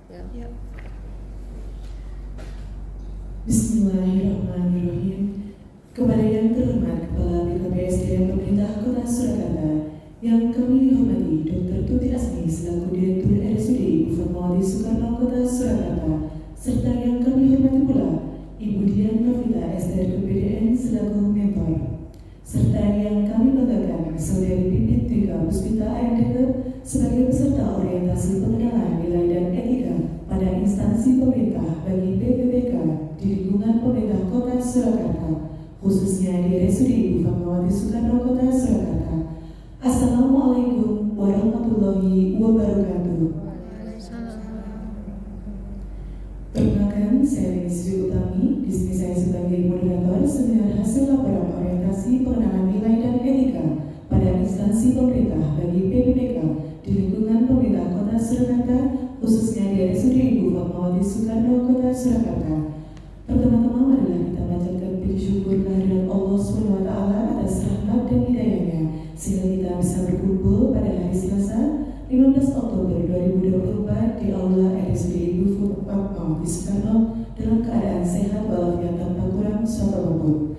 Ya. Bismillahirrahmanirrahim. Kepada yang terhormat Kepala BKPSDM Pemerintah Kota Surakarta, yang kami hormati Dr. Tuti Asmi selaku Direktur RSUD Ibu Fatmawati Soekarno Kota Surakarta, serta yang kami hormati pula Ibu Dian Novita SDR PPDN selaku mentor, serta yang kami banggakan Saudari Pipit Twika Puspita AMDK sebagai peserta orientasi pengenalan nilai dan etika pada instansi pemerintah bagi PPBK di lingkungan pemerintah Kota Surakarta, khususnya di RSUD Ibu Fatmawati Soekarno Kota Surakarta. Assalamualaikum warahmatullahi wabarakatuh. Perkenalkan, saya Leni Sri Utami. Di sini saya sebagai moderator seminar hasil laporan orientasi pengenalan nilai dan etika pada instansi pemerintah bagi PPBK di lingkungan pemerintah Kota Surakarta, khususnya di RSUD Ibu Fatmawati Soekarno Kota Surakarta. Pertama-tama marilah kita panjatkan puji syukur kehadirat Allah SWT atas rahmat dan hidayahnya, sehingga kita bisa berkumpul pada hari Selasa 15 Oktober 2024 di Aula RSUD Ibu Fatmawati Soekarno dalam keadaan sehat walafiat tanpa kurang suatu apapun.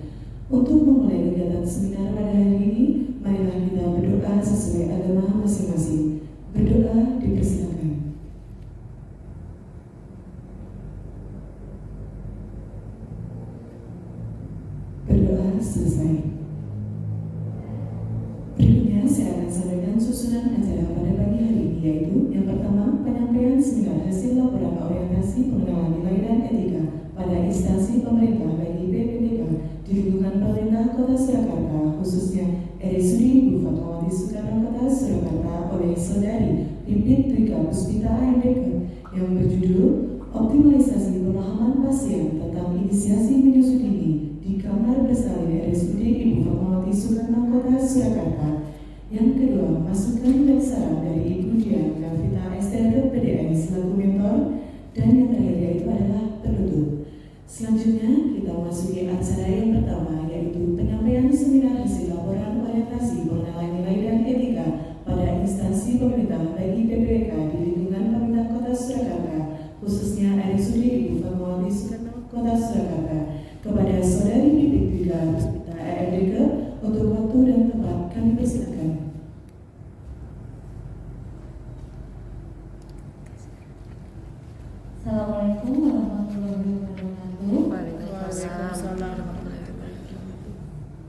Untuk memulai kegiatan seminar pada hari ini, marilah kita berdoa sesuai agama masing-masing. Berdoa dipersilakan. Berdoa selesai. Berikutnya saya akan sampaikan susunan acara pada pagi hari ini, yaitu yang pertama, penyampaian seminar hasil laporan orientasi pengenalan nilai dan etika pada instansi pemerintah bagi PPBK di lingkungan pemerintah Kota Surakarta, khususnya RSUD Ibu Fatmawati Soekarno Kota Surakarta oleh Saudari Pipit Twika Puspita AMDK yang berjudul Optimalisasi Pemahaman Pasien tentang Inisiasi Menyusui Dini di Kamar Bersalin RSUD Ibu Fatmawati Soekarno Kota Surakarta. Yang kedua, masukan dan saran dari Ibu Dian Novita SDR PDN selaku mentor. Dan yang terakhir yaitu adalah penutup. Selanjutnya kita masuki acara yang pertama, yaitu penyampaian seminar hasil laporan orientasi pengenalan nilai dan etika pada instansi pemerintah bagi PPBK di lingkungan pemerintah Kota Surakarta, khususnya RSUD Ibu Fatmawati Soekarno Kota Surakarta. Kepada Saudari Pipit Twika Puspita AMDK untuk waktu dan tempat kami persilakan. Assalamualaikum warahmatullahi wabarakatuh. Waalaikumsalam.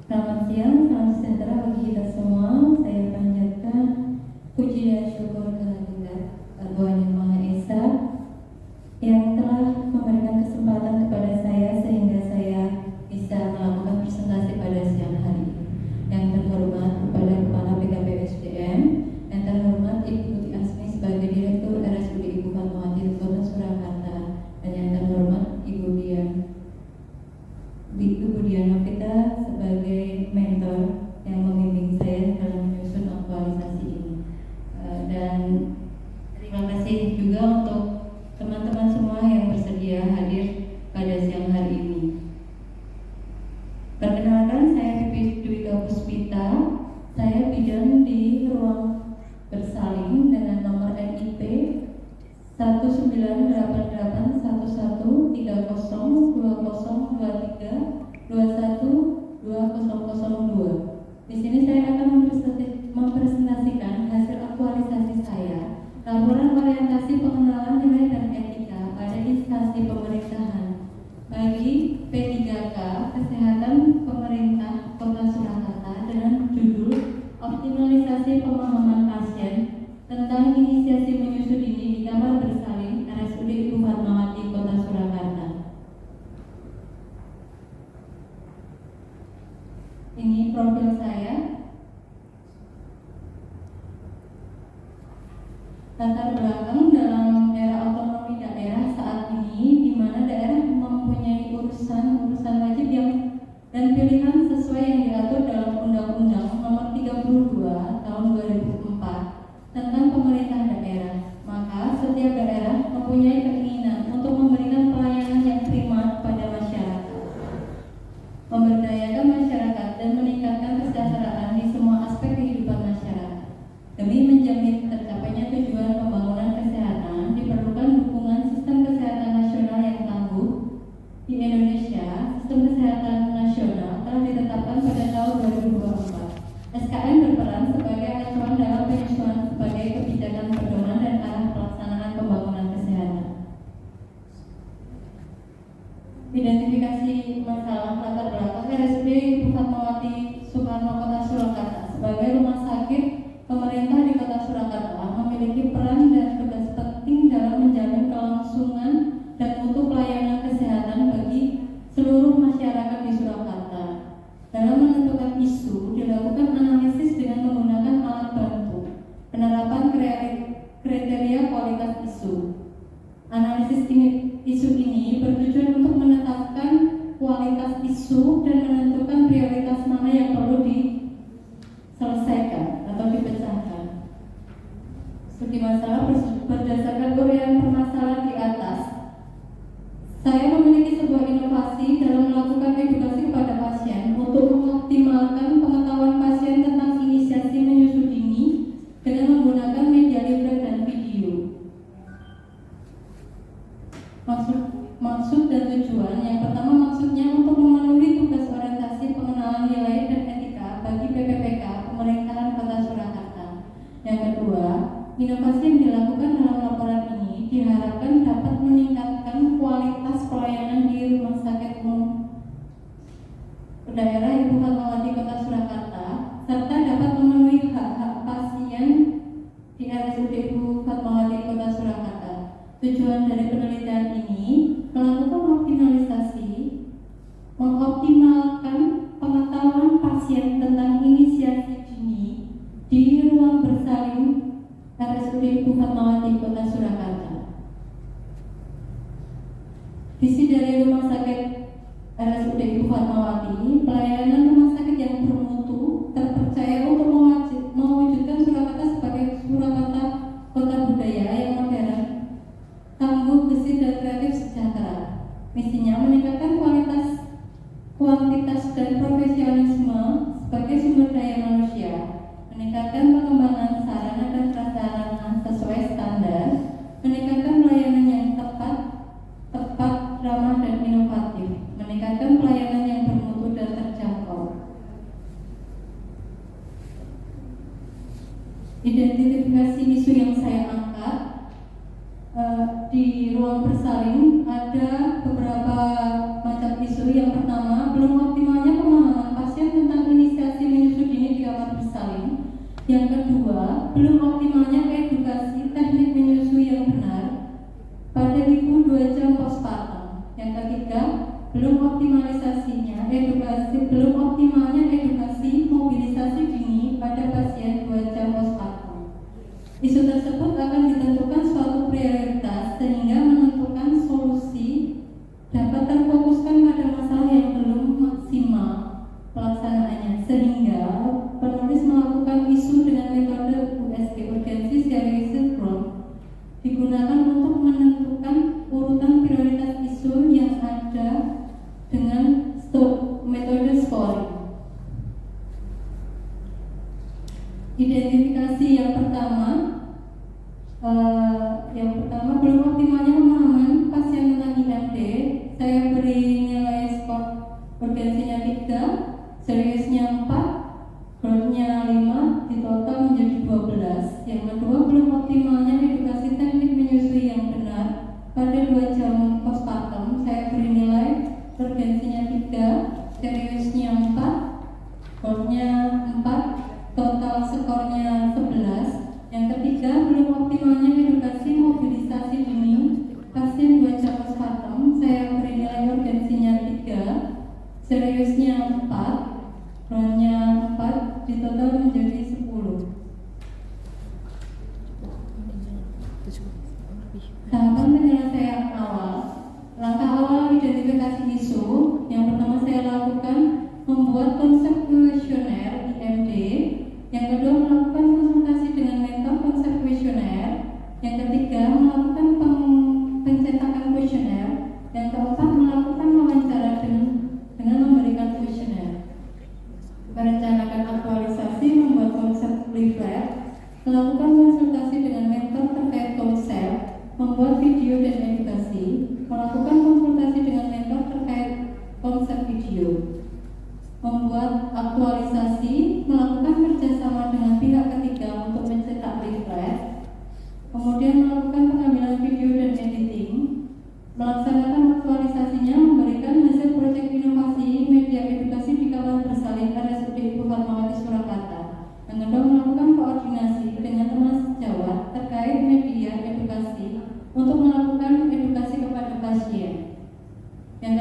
Selamat siang, salam sejahtera bagi kita semua. Saya panjatkan puji dan syukur kehadirat Tuhan Yang Maha Esa yang telah memberikan kesempatan kepada saya sehingga saya bisa melakukan presentasi pada siang hari ini. Yang terhormat kepada Kepala BKPSDM, yang terhormat Ibu Tuti Asmi sebagai Direktur RSUD Ibu Fatmawati Kota Surakarta, dan yang terhormat Ibu Dian Novita sebagai mentor yang membimbing saya dalam menyusun aktualisasi ini. Dan terima kasih juga untuk teman-teman semua yang bersedia hadir pada siang hari ini. Perkenalkan, saya Pipit Twika Puspita. Saya bidan di ruang bersalin dengan nomor NIP 19882023212002. Di sini saya akan mempresentasikan hasil aktualisasi saya, laporan orientasi pengenalan nilai dan etika pada instansi pemerintahan bagi P3K Kesehatan Pemerintah Kota Surakarta dengan judul Optimalisasi Pemahaman Pasien tentang Inisiasi Menyusui Dini di Kamar Bersalin RSUD Ibu Fatmawati Kota Surakarta. Ini profil saya. Latar belakang dalam era otonomi daerah saat ini, di mana daerah mempunyai urusan wajib yang dan pilihan sesuai yang diatur dalam Undang-Undang Nomor 32 Tahun 2004 tentang pemerintah daerah. Maka setiap daerah mempunyai keinginan untuk memberikan pelayanan yang prima pada masyarakat, memberdayakan masyarakat dan meningkatkan kesejahteraan di semua aspek kehidupan masyarakat. Demi menjamin tercapainya tujuan pembangunan kesehatan, diperlukan dukungan Identifikasi masalah latar belakang RSUD Ibu Fatmawati Soekarno Kota Surakarta sebagai rumah sakit pemerintah di Kota Surakarta memiliki peran dan tugas penting dalam menjamin kelangsungan dan mutu pelayanan kesehatan bagi seluruh masyarakat di Surakarta. Dalam menentukan isu, dilakukan analisis dengan menggunakan alat bantu, penerapan kriteria kualitas isu. Analisis isu ini bertujuan untuk menetapkan kualitas isu dan menentukan prioritas mana yang perlu diselesaikan atau dipecahkan. Studi masalah berdasarkan uraian permasalahan di atas. Saya memiliki sebuah inovasi dalam melakukan edukasi kepada pasien untuk mengoptimalkan pengetahuan pasien tentang inisiasi menyusui dini dengan menggunakan media livret dan video. Maksud dan tujuan yang pertama, maksudnya untuk memenuhi tugas orientasi pengenalan nilai dan etika bagi PPPK Pemerintahan Kota Surakarta. Yang kedua, inovasi yang dilakukan dalam laporan ini diharapkan dapat meningkatkan kualitas pelayanan di Rumah Sakit Umum Daerah Ibu Fatmawati Kota Surakarta serta dapat memenuhi hak-hak pasien di RSUD Ibu Fatmawati Kota Surakarta. Tujuan dari penelitian ini melakukan mengoptimalkan pengetahuan pasien tentang inisiasi dini di ruang bersalin RSUD Ibu Fatmawati Kota Surakarta. Visi dari Rumah Sakit RSUD Ibu Fatmawati, pelayanan rumah sakit yang bermutu, terpercaya untuk mewujudkan Surakarta sebagai Surakarta kota budaya yang modern, tangguh, gesit, dan kreatif sejahtera. Misinya meningkatkan kuantitas dan profesionalisme sebagai sumber daya manusia, meningkatkan pengembangan sarana dan prasarana sesuai standar, meningkatkan pelayanan yang tepat, ramah dan inovatif, meningkatkan pelayanan yang bermutu dan terjangkau. Identifikasi isu yang saya angkat di ruang bersalin ada beberapa macam isu. Yang pertama, belum optimalnya pemahaman pasien tentang inisiasi menyusui dini di kamar bersalin. Yang kedua, belum optimalnya edukasi teknik menyusui yang benar pada ibu 2 jam postpartum. Yang ketiga, belum optimalnya edukasi mobilisasi dini pada pasien 2 jam postpartum. Isu tersebut akan ditentukan suatu prioritas sehingga menentukan solusi dapat terfokuskan pada masalah yang belum maksimal pelaksanaannya, sehingga penulis melakukan isu dengan metode USG, urgensi series syndrome, digunakan untuk menentukan urutan prioritas isu yang ada dengan metode scoring. Identifikasi yang pertama, belum optimalnya pemahaman pasien tentang IMD. Saya beri nilai skor urgensinya 3, seriusnya 4, growth-nya 5, di total menjadi 12. Yang kedua, belum optimalnya edukasi teknik menyusui yang benar pada 2 jam postpartum. Saya beri nilai urgensinya 3, seriusnya 4, growth-nya 4, total skornya 11. Yang ketiga, belum optimalnya edukasi mobilisasi dini pasien 2 jam postpartum. Saya beri nilai urgensinya 3, seriusnya 4, growth-nya 4, di total menjadi 10. Tahapan penyelesaian awal. Langkah awal identifikasi isu. Yang pertama saya lakukan membuat konsep kuesioner IMD. Yang kedua, melakukan konsultasi dengan mentor konsep kuesioner. Yang ketiga, melakukan pencetakan kuesioner. Yang keempat, melakukan wawancara dengan memberikan kuesioner. Merencanakan aktualisasi, membuat konsep leaflet, melakukan konsultasi dengan mentor terkait konsep, membuat video dan edukasi, melakukan konsultasi dengan mentor terkait konsep video, membuat aktualisasi, melakukan kerjasama dengan pihak ketiga untuk mencetak leaflet, kemudian melakukan pengambilan video dan editing, melaksanakan aktualisasinya, memberikan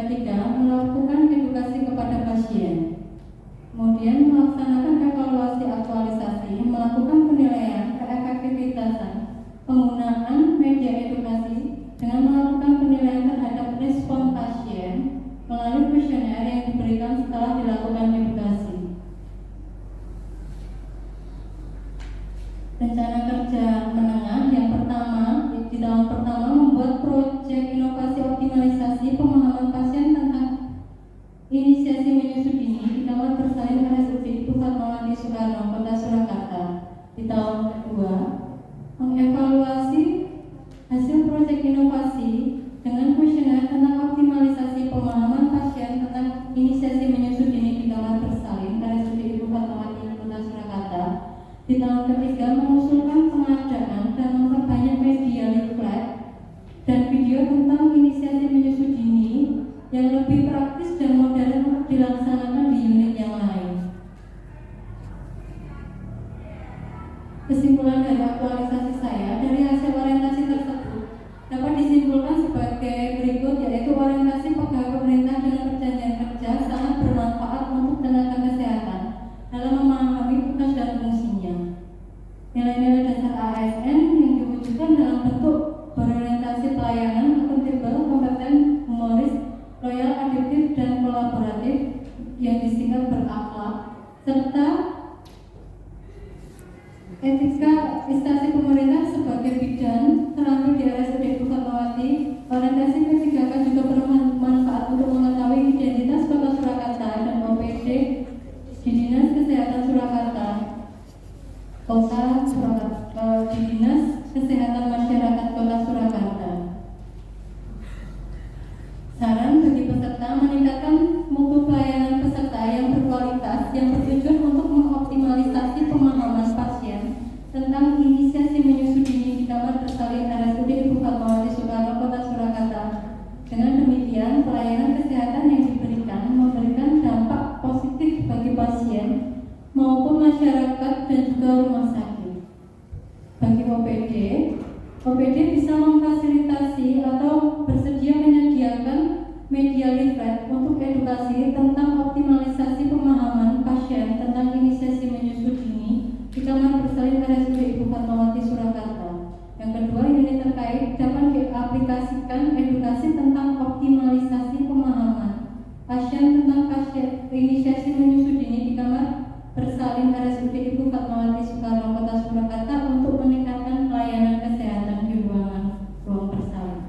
ketiga, melakukan edukasi kepada pasien. Kemudian melaksanakan evaluasi aktualisasi, melakukan penilaian keefektivitasan penggunaan media edukasi dengan melakukan penilaian terhadap respon pasien melalui kuesioner yang diberikan setelah dilakukan edukasi. Rencana kerja menengah yang pertama, di tahun pertama membuat proyek inovasi optimalisasi pemahaman pasien tentang inisiasi menyusut dini di kamar bersalin RSUD Ibu Fatmawati Soekarno, Kota Surakarta. Di tahun kedua, mengevaluasi hasil proyek inovasi dengan kuesioner tentang optimalisasi pemahaman pasien tentang inisiasi menyusut dini di kamar bersalin RSUD Ibu Fatmawati Kota Surakarta. Di tahun ketiga, mengusulkan pengadaan dan memperbanyak media leaflet dan video tentang inisiasi menyusut dini yang lebih praktis dan modern untuk dilaksanakan di unit yang lain. Kesimpulan dari aktualisasi saya dari hasil orientasi tersebut dapat disimpulkan sebagai berikut, yaitu orientasi pegawai pemerintah dengan perjanjian kerja sangat bermanfaat untuk tenaga kesehatan dalam memahami tugas dan fungsinya. Nilai-nilai dasar ASN yang diwujudkan dalam bentuk berorientasi pelayanan, akuntabel, kompeten, humoris, loyal, adaptif, dan kolaboratif yang disingkat berakhlak, serta etika instansi pemerintah sebagai bidan terampil di RSUD Ibu Fatmawati. Orientasi P3K juga bermanfaat untuk mengetahui identitas Kota Surakarta dan OPD di Dinas Kesehatan Surakarta, di Dinas Kesehatan Masyarakat Kota Surakarta. Saran bagi peserta, meningkatkan mutu pelayanan peserta yang berkualitas yang bertujuan untuk mengoptimalisasi pemahaman pasien tentang inisiasi menyusut dini di kamar bersalin RSUD Ibu Fatmawati Soekarno, Kota Surakarta. Dengan demikian, pelayanan kesehatan yang diberikan memberikan dampak positif bagi pasien maupun masyarakat dan juga rumah sakit. Bagi OPD bisa memfasilitasi atau bersedia menyediakan media leaflet untuk edukasi tentang optimalisasi pemahaman pasien tentang inisiasi menyusut dini di kamar bersalin RSUD Ibu Fatmawati Surakarta. Yang kedua, unit terkait dapat diaplikasikan edukasi tentang optimalisasi pemahaman pasien tentang inisiasi menyusut dini di kamar bersalin RSUD Ibu Fatmawati Soekarno, Kota Surakarta untuk meningkatkan pelayanan kesehatan di ruang bersalin.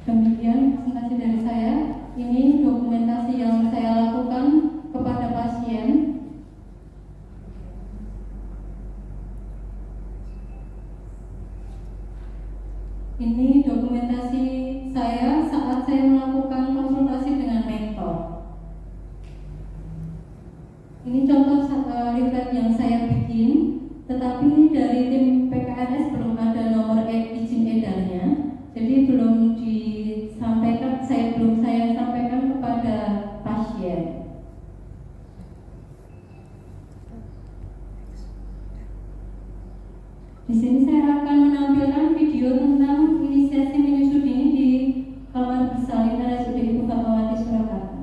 Demikian presentasi dari saya. Ini dokumentasi yang saya lakukan kepada pasien. Ini dokumentasi saya saat saya melakukan konsultasi dengan mentor. Ini contoh leaflet yang saya bikin, tetapi dari tim PKNS belum ada nomor izin edarnya, jadi belum disampaikan, belum saya sampaikan kepada pasien. Di sini saya akan menampilkan video tentang inisiasi menyusut dini di kamar bersalin RSUD Ibu Fatmawati Surakarta.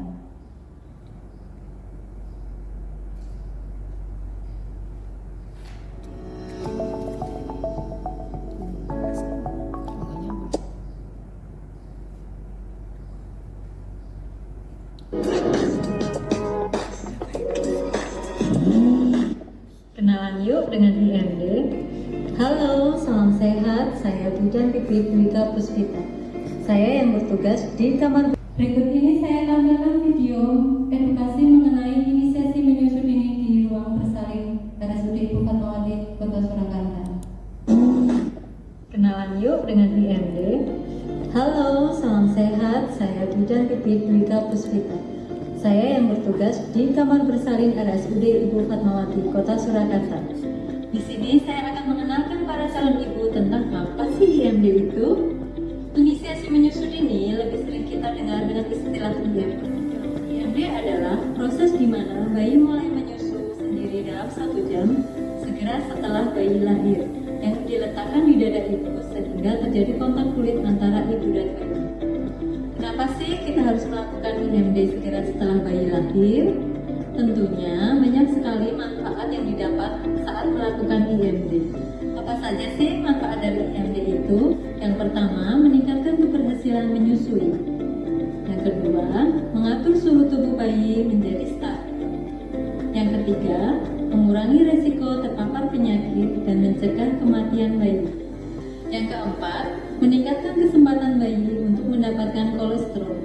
Kenalan yuk dengan IMD. Halo, salam sehat. Saya Bidan Pipit Dwika Puspita. Saya yang bertugas di kamar. Berikut ini saya tampilkan video edukasi mengenai inisiasi menyusut dini di ruang bersalin RSUD Ibu Fatmawati Kota Surakarta. Kenalan yuk dengan IMD. Halo, salam sehat. Saya Bidan Pipit Dwika Puspita. Saya yang bertugas di kamar bersalin RSUD Ibu Fatmawati Kota Surakarta. Di sini saya akan mengenalkan para calon ibu tentang apa sih IMD itu. Inisiasi menyusut dini lebih sering kita dengar dengan istilah IMD. IMD adalah proses di mana bayi mulai menyusu sendiri dalam 1 jam segera setelah bayi lahir, yang diletakkan di dada ibu sehingga terjadi kontak kulit antara ibu dan bayi. Kenapa sih kita harus melakukan IMD segera setelah bayi lahir? Tentunya banyak sekali manfaat yang didapat saat melakukan IMD. Apa saja sih manfaat dari IMD itu? Yang pertama, meningkatkan keberhasilan menyusui. Yang kedua, mengatur suhu tubuh bayi menjadi stabil. Yang ketiga, mengurangi resiko terpapar penyakit dan mencegah kematian bayi. Yang keempat, meningkatkan kesempatan bayi untuk mendapatkan kolesterol.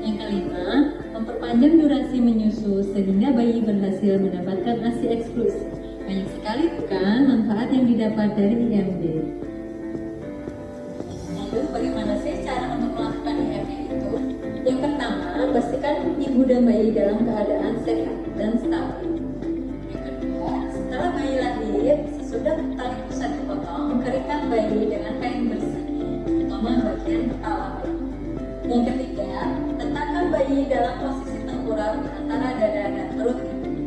Yang kelima, memperpanjang durasi menyusu sehingga bayi berhasil mendapatkan ASI eksklusif. Banyak sekali bukan manfaat yang didapat dari IMD. Lalu bagaimana sih cara untuk melakukan IMD itu? Yang pertama, pastikan ibu dan bayi dalam keadaan sehat dan stabil. Yang kedua, setelah bayi lahir, sesudah tali pusat dipotong, keringkan bayi dengan kain bersih, terutama bagian kepala bayi. Yang ketiga, letakkan bayi dalam posisi tengkurap di antara dada dan perut.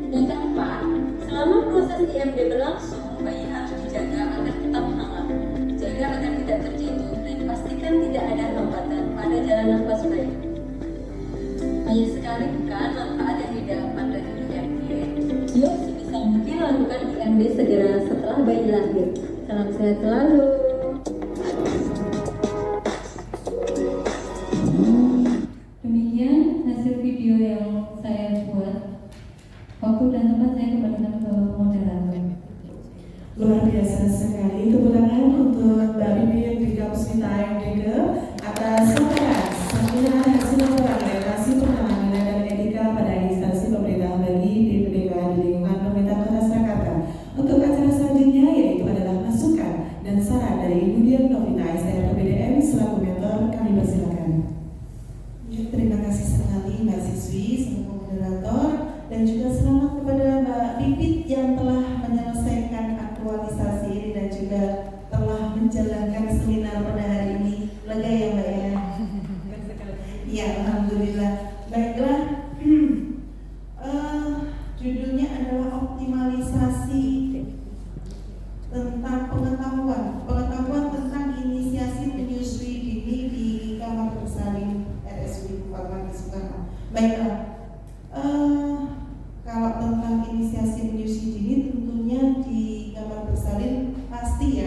Yang keempat, selama proses IMD berlangsung, bayi harus dijaga agar tetap hangat, jaga agar tidak terjatuh, dan pastikan tidak ada hambatan pada jalan nafas bayi. Banyak sekali bukan manfaat yang didapat dari IMD. Yuk sebisa mungkin lakukan IMD segera setelah bayi lahir. Salam sehat selalu. Demikian hasil video yang saya buat. Waktu dan tempat saya kembalikan ke moderator. Luar biasa sekali. Tepuk tangan untuk Mbak Bibit di Kampus Vita AMDG atas seminar hasil laporan orientasi pengenalan nilai dan etika pada instansi pemerintahan bagi BPDK di lingkungan pemerintah Kota Surakarta. Untuk acara selanjutnya yaitu adalah masukan dan saran dari Ibu Dian Novita SDM PBDM selaku mentor, kami persilakan. Ya, terima kasih sekali Mbak Siswi selaku moderator, dan juga selamat kepada Mbak Pipit yang telah menyelesaikan aktualisasi ini dan juga telah menjalankan seminar pada hari ini. Lega ya Mbak ya? Ya, alhamdulillah. Baiklah, judulnya adalah optimalisasi tentang pengetahuan tentang inisiasi menyusui dini di kamar bersalin RSUD Fatmawati Soekarno. Baiklah, kalau tentang inisiasi menyusui dini tentunya di kamar bersalin pasti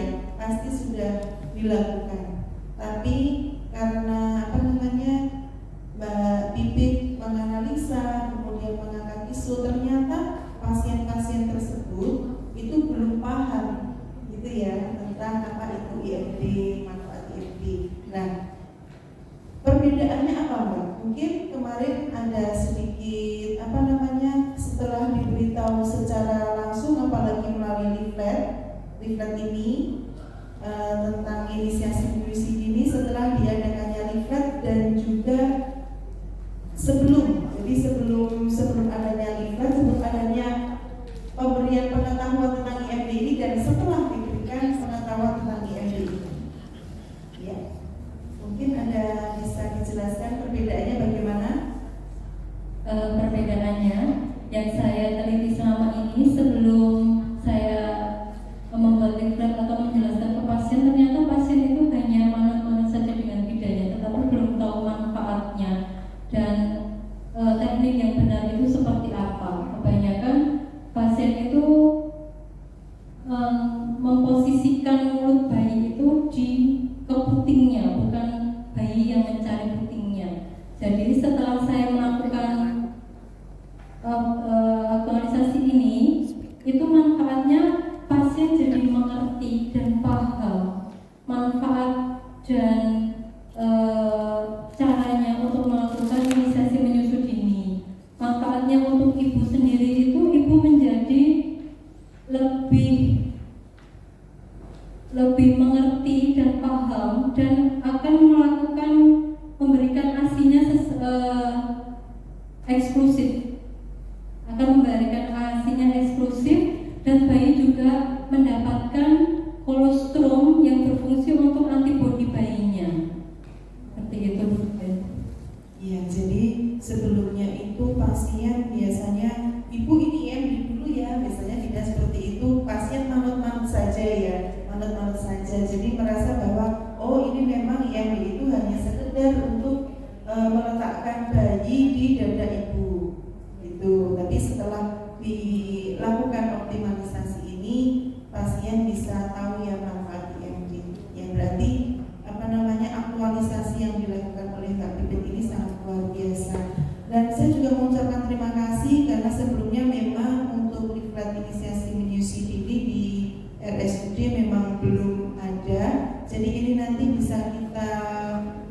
sudah dilakukan. Tapi karena Mbak Pipit menganalisa kemudian mengangkat isu, ternyata pasien-pasien tersebut itu belum paham gitu ya tentang apa itu IMD, manfaat IMD. Nah, perbedaannya apa Mbak? Mungkin kemarin ada sedikit setelah diberitahu secara langsung, apalagi melalui leaflet ini tentang inisiasi menyusui dini, setelah diadakannya leaflet dan juga sebelum adanya leaflet, sebelum adanya pemberian pengetahuan tentang IMD ini, dan setelah diberikan pengetahuan tentang IMD ini. Ya, mungkin ada bisa dijelaskan perbedaannya bagaimana? Perbedaannya yang saya teliti selama ini sebelum saya membuat leaflet atau menjelaskan ke pasien, ternyata pasien itu hanya manut-manut saja dengan bidanya, tetapi belum tahu manfaatnya dan teknik yang benar itu seperti apa. Kebanyakan pasien itu memposisikan mulut bayi itu di keputingnya, bukan bayi yang mencari putingnya. Jadi setelah saya melakukan aktualisasi ini, itu manfaatnya pasien jadi mengerti dan paham manfaat dan caranya untuk melakukan inisiasi menyusui dini. Manfaatnya untuk ibu sendiri itu, ibu menjadi lebih mengerti dan paham dan akan memberikan ASI-nya eksklusif, dan bayi juga mendapatkan kolostrum yang berfungsi untuk antibodi bayinya. Seperti itu. Iya, jadi sebelumnya itu pasien biasanya ibu ini IMD dulu ya, biasanya tidak seperti itu. Pasien manut-manut saja ya, manut-manut saja. Jadi merasa bahwa oh ini memang IMD itu hanya sekedar untuk bisa kita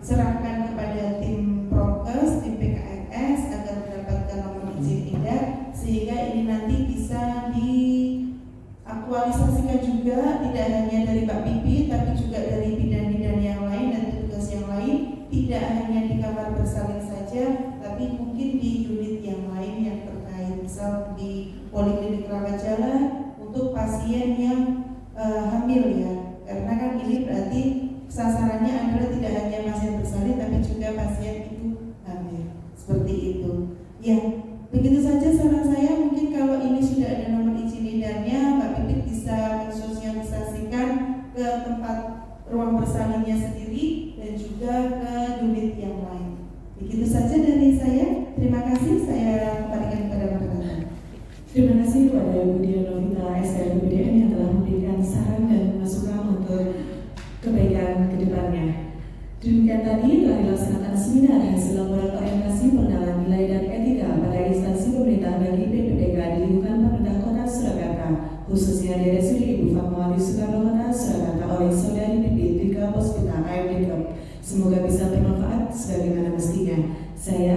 serahkan kepada tim prokes, tim PKRS agar mendapatkan nomor izin edar, sehingga ini nanti bisa diaktualisasikan juga tidak hanya dari Mbak Pipi tapi juga dari bidan-bidan yang lain dan petugas yang lain, tidak hanya di kamar bersalin saja tapi mungkin di unit yang lain yang terkait, misal di poliklinik rawat jalan untuk pasien yang hamil ya, karena kan ini berarti sasarannya adalah tidak hanya pasien bersalin tapi juga pasien ibu hamil, seperti itu ya. Begitu saja saran saya. Mungkin kalau ini sudah ada nomor izin edarnya, Mbak Pipit bisa mensosialisasikan ke tempat ruang bersalinnya sendiri dan juga ke unit yang lain. Begitu saja dari saya. Terima kasih. Saya kembalikan kepada moderator. Terima kasih kepada Bu Dian Novita SKPBDN yang telah memberikan saran dan masukan untuk kebaikan ke depannya. Demikian tadi telah dilaksanakan seminar hasil laporan orientasi pengenalan nilai dan etika pada instansi pemerintah bagi PPDK di lingkungan pemerintah Kota Surakarta, khususnya di RSUD Ibu Fatmawati Soekarno-Hatta Surakarta oleh Saudari Pipit Dwika Puspita AMD. Semoga bisa bermanfaat sebagaimana mestinya. Saya